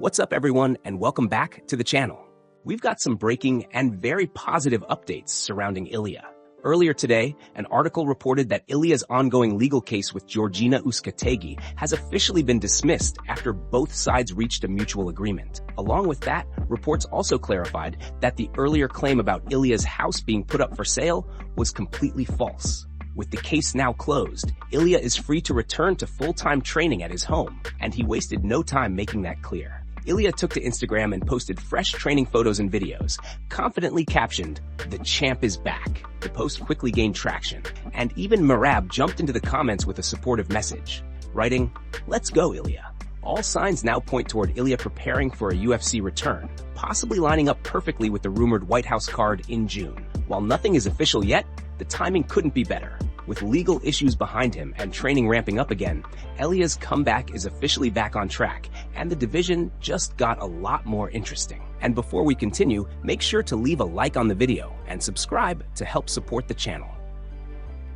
What's up everyone and welcome back to the channel. We've got some breaking and very positive updates surrounding Ilia. Earlier today, an article reported that Ilia's ongoing legal case with Georgina Uskategui has officially been dismissed after both sides reached a mutual agreement. Along with that, reports also clarified that the earlier claim about Ilia's house being put up for sale was completely false. With the case now closed, Ilia is free to return to full-time training at his home, and he wasted no time making that clear. Ilia took to Instagram and posted fresh training photos and videos, confidently captioned, "The champ is back." The post quickly gained traction, and even Marab jumped into the comments with a supportive message, writing, "Let's go, Ilia." All signs now point toward Ilia preparing for a UFC return, possibly lining up perfectly with the rumored White House card in June. While nothing is official yet, the timing couldn't be better. With legal issues behind him and training ramping up again, Ilia's comeback is officially back on track, and the division just got a lot more interesting. And before we continue, make sure to leave a like on the video and subscribe to help support the channel.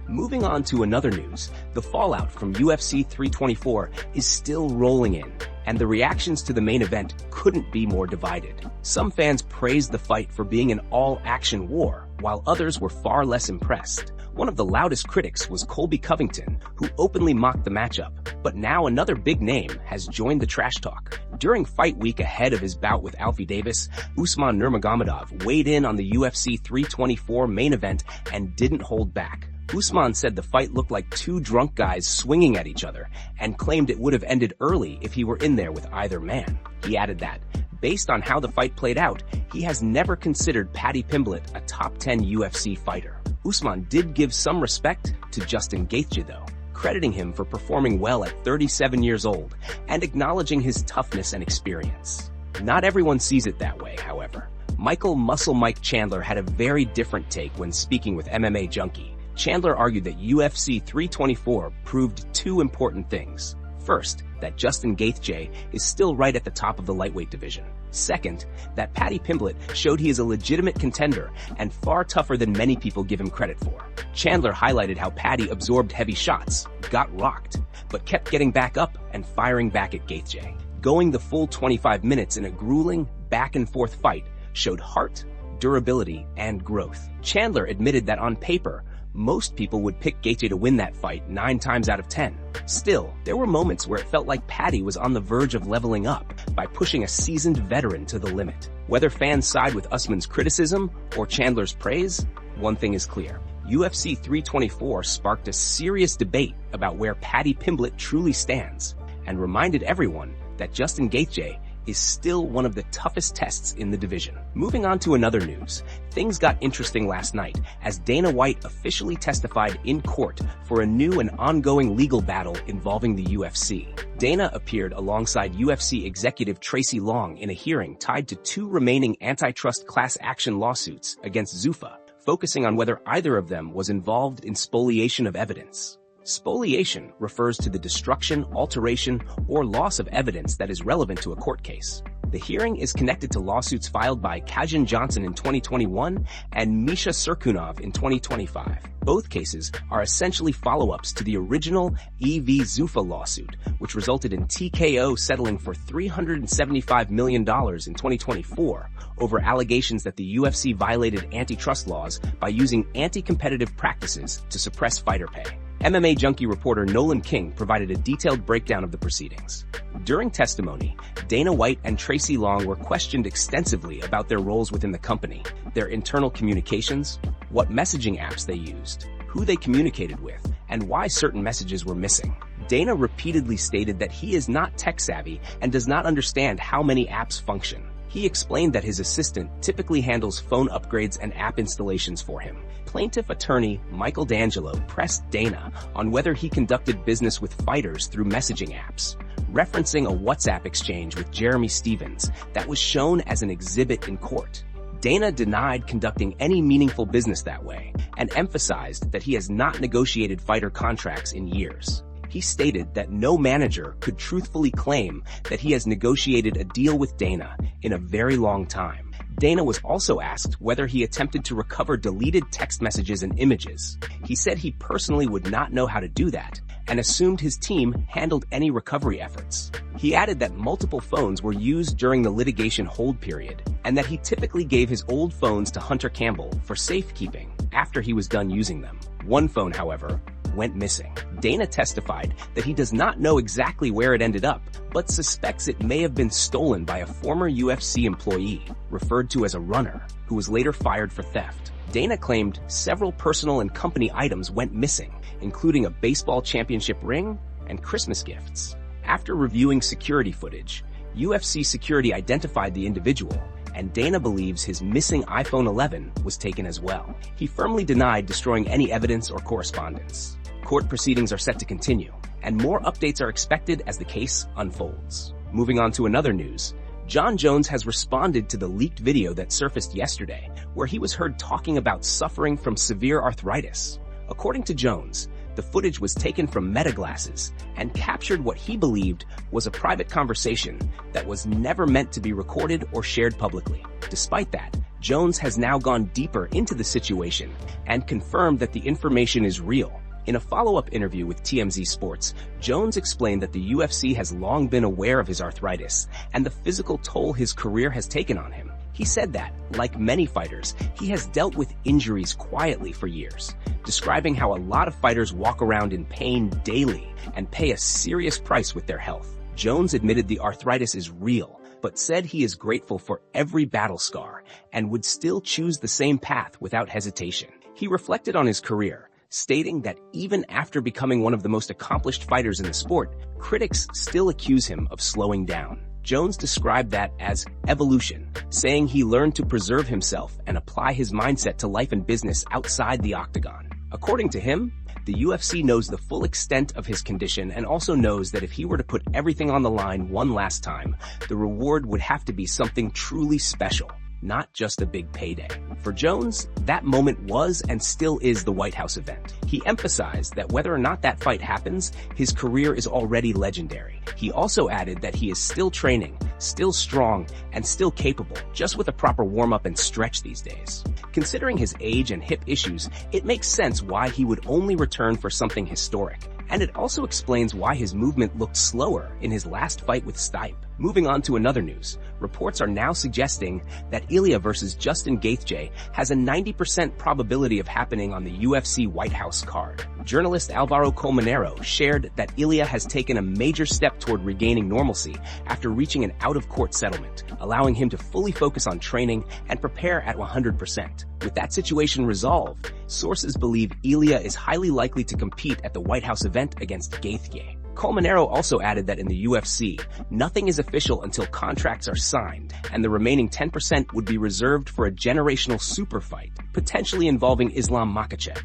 Moving on to another news, the fallout from UFC 324 is still rolling in, and the reactions to the main event couldn't be more divided. Some fans praised the fight for being an all-action war, while others were far less impressed. One of the loudest critics was Colby Covington, who openly mocked the matchup. But now another big name has joined the trash talk. During fight week ahead of his bout with Alfie Davis, Usman Nurmagomedov weighed in on the UFC 324 main event and didn't hold back. Usman said the fight looked like two drunk guys swinging at each other and claimed it would have ended early if he were in there with either man. He added that, based on how the fight played out, he has never considered Paddy Pimblett a top 10 UFC fighter. Usman did give some respect to Justin Gaethje though, crediting him for performing well at 37 years old and acknowledging his toughness and experience. Not everyone sees it that way, however. Michael "Muscle Mike" Chandler had a very different take when speaking with MMA Junkie. Chandler argued that UFC 324 proved two important things. First, that Justin Gaethje is still right at the top of the lightweight division. Second, that Paddy Pimblett showed he is a legitimate contender and far tougher than many people give him credit for. Chandler highlighted how Paddy absorbed heavy shots, got rocked, but kept getting back up and firing back at Gaethje. Going the full 25 minutes in a grueling, back-and-forth fight showed heart, durability, and growth. Chandler admitted that on paper, most people would pick Gaethje to win that fight 9 times out of 10. Still, there were moments where it felt like Paddy was on the verge of leveling up by pushing a seasoned veteran to the limit. Whether fans side with Usman's criticism or Chandler's praise, one thing is clear. UFC 324 sparked a serious debate about where Paddy Pimblett truly stands and reminded everyone that Justin Gaethje is still one of the toughest tests in the division. Moving on to another news, things got interesting last night as Dana White officially testified in court for a new and ongoing legal battle involving the UFC. Dana appeared alongside UFC executive Tracy Long in a hearing tied to 2 remaining antitrust class action lawsuits against Zuffa, focusing on whether either of them was involved in spoliation of evidence. Spoliation refers to the destruction, alteration, or loss of evidence that is relevant to a court case. The hearing is connected to lawsuits filed by Kajan Johnson in 2021 and Misha Serkunov in 2025. Both cases are essentially follow-ups to the original EV Zuffa lawsuit, which resulted in TKO settling for $375 million in 2024 over allegations that the UFC violated antitrust laws by using anti-competitive practices to suppress fighter pay. MMA Junkie reporter Nolan King provided a detailed breakdown of the proceedings. During testimony, Dana White and Tracy Long were questioned extensively about their roles within the company, their internal communications, what messaging apps they used, who they communicated with, and why certain messages were missing. Dana repeatedly stated that he is not tech-savvy and does not understand how many apps function. He explained that his assistant typically handles phone upgrades and app installations for him. Plaintiff attorney Michael D'Angelo pressed Dana on whether he conducted business with fighters through messaging apps, referencing a WhatsApp exchange with Jeremy Stevens that was shown as an exhibit in court. Dana denied conducting any meaningful business that way and emphasized that he has not negotiated fighter contracts in years. He stated that no manager could truthfully claim that he has negotiated a deal with Dana in a very long time. Dana was also asked whether he attempted to recover deleted text messages and images. He said he personally would not know how to do that and assumed his team handled any recovery efforts. He added that multiple phones were used during the litigation hold period, and that he typically gave his old phones to Hunter Campbell for safekeeping after he was done using them. One phone, however, went missing. Dana testified that he does not know exactly where it ended up, but suspects it may have been stolen by a former UFC employee, referred to as a runner, who was later fired for theft. Dana claimed several personal and company items went missing, including a baseball championship ring and Christmas gifts. After reviewing security footage, UFC security identified the individual, and Dana believes his missing iPhone 11 was taken as well. He firmly denied destroying any evidence or correspondence. Court proceedings are set to continue, and more updates are expected as the case unfolds. Moving on to another news, Jon Jones has responded to the leaked video that surfaced yesterday, where he was heard talking about suffering from severe arthritis. According to Jones, the footage was taken from Meta glasses and captured what he believed was a private conversation that was never meant to be recorded or shared publicly. Despite that, Jones has now gone deeper into the situation and confirmed that the information is real. In a follow-up interview with TMZ Sports, Jones explained that the UFC has long been aware of his arthritis and the physical toll his career has taken on him. He said that, like many fighters, he has dealt with injuries quietly for years, describing how a lot of fighters walk around in pain daily and pay a serious price with their health. Jones admitted the arthritis is real, but said he is grateful for every battle scar and would still choose the same path without hesitation. He reflected on his career, stating that even after becoming one of the most accomplished fighters in the sport, critics still accuse him of slowing down. Jones described that as evolution, saying he learned to preserve himself and apply his mindset to life and business outside the octagon. According to him, the UFC knows the full extent of his condition and also knows that if he were to put everything on the line one last time, the reward would have to be something truly special, not just a big payday. For Jones, that moment was and still is the White House event. He emphasized that whether or not that fight happens, his career is already legendary. He also added that he is still training, still strong, and still capable, just with a proper warm-up and stretch these days. Considering his age and hip issues, it makes sense why he would only return for something historic. And it also explains why his movement looked slower in his last fight with Stipe. Moving on to another news, reports are now suggesting that Ilia versus Justin Gaethje has a 90% probability of happening on the UFC White House card. Journalist Alvaro Colmenero shared that Ilia has taken a major step toward regaining normalcy after reaching an out-of-court settlement, allowing him to fully focus on training and prepare at 100%. With that situation resolved, sources believe Ilia is highly likely to compete at the White House event against Gaethje. Colmenero also added that in the UFC, nothing is official until contracts are signed, and the remaining 10% would be reserved for a generational super fight, potentially involving Islam Makhachev.